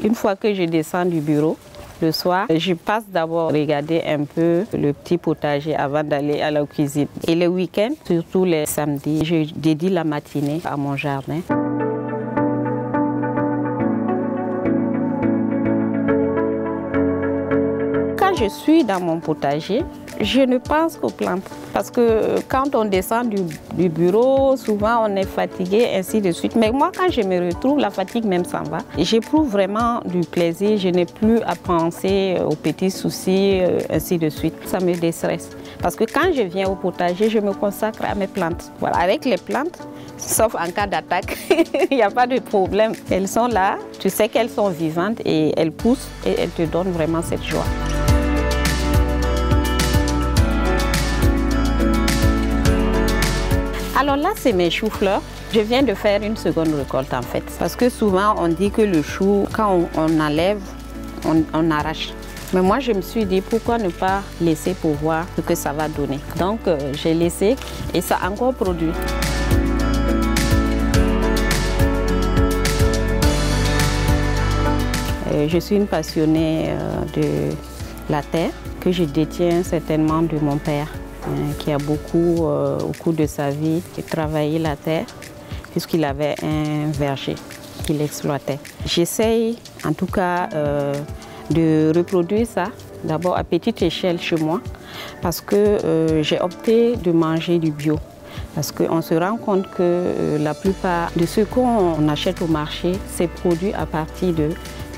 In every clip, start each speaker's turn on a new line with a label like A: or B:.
A: Une fois que je descends du bureau, le soir, je passe d'abord regarder un peu le petit potager avant d'aller à la cuisine. Et le week-end, surtout les samedis, je dédie la matinée à mon jardin. Quand je suis dans mon potager, je ne pense qu'aux plantes. Parce que quand on descend du bureau, souvent on est fatigué, ainsi de suite. Mais moi, quand je me retrouve, la fatigue même s'en va. J'éprouve vraiment du plaisir. Je n'ai plus à penser aux petits soucis, ainsi de suite. Ça me déstresse. Parce que quand je viens au potager, je me consacre à mes plantes. Voilà, avec les plantes, sauf en cas d'attaque, il n'y a pas de problème. Elles sont là, tu sais qu'elles sont vivantes et elles poussent et elles te donnent vraiment cette joie. Alors là, c'est mes choux-fleurs. Je viens de faire une seconde récolte en fait. Parce que souvent, on dit que le chou, quand on enlève, on arrache. Mais moi, je me suis dit, pourquoi ne pas laisser pour voir ce que ça va donner. Donc, j'ai laissé et ça a encore produit. Je suis une passionnée de la terre que je détiens certainement de mon père, qui a beaucoup, au cours de sa vie, travaillé la terre, puisqu'il avait un verger qu'il exploitait. J'essaye, en tout cas, de reproduire ça, d'abord à petite échelle chez moi, parce que j'ai opté de manger du bio. Parce qu'on se rend compte que la plupart de ce qu'on achète au marché, c'est produit à partir de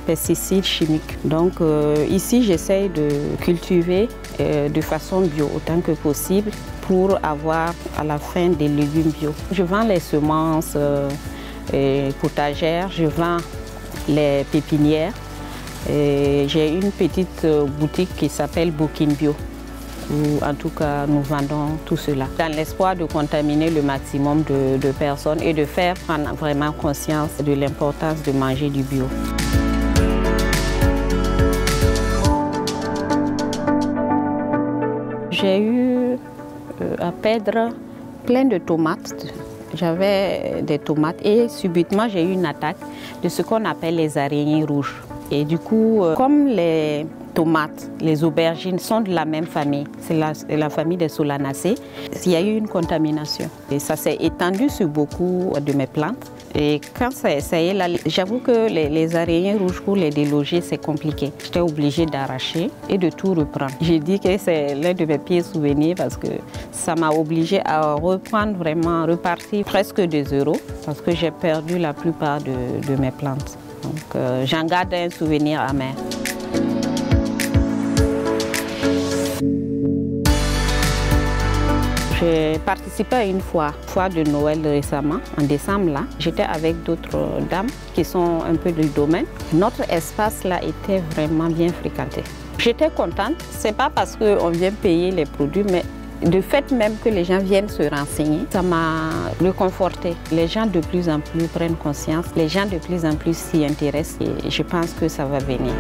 A: pesticides chimiques. Donc ici, j'essaye de cultiver de façon bio autant que possible pour avoir à la fin des légumes bio. Je vends les semences potagères, je vends les pépinières. J'ai une petite boutique qui s'appelle Booking Bio, où en tout cas nous vendons tout cela, dans l'espoir de contaminer le maximum de personnes et de faire prendre vraiment conscience de l'importance de manger du bio. J'ai eu à perdre plein de tomates. J'avais des tomates et subitement j'ai eu une attaque de ce qu'on appelle les araignées rouges. Et du coup, comme les tomates, les aubergines sont de la même famille, c'est la famille des solanacées, il y a eu une contamination. Et ça s'est étendu sur beaucoup de mes plantes. Et quand ça est là, j'avoue que les araignées rouges, pour les déloger, c'est compliqué. J'étais obligée d'arracher et de tout reprendre. J'ai dit que c'est l'un de mes pires souvenirs parce que ça m'a obligée à reprendre vraiment, repartir presque de zéro parce que j'ai perdu la plupart de mes plantes. Donc j'en garde un souvenir amer. J'ai participé à une foire de Noël récemment, en décembre là. J'étais avec d'autres dames qui sont un peu du domaine. Notre espace là était vraiment bien fréquenté. J'étais contente, c'est pas parce qu'on vient payer les produits, mais le fait même que les gens viennent se renseigner, ça m'a réconforté. Les gens de plus en plus prennent conscience, les gens de plus en plus s'y intéressent et je pense que ça va venir.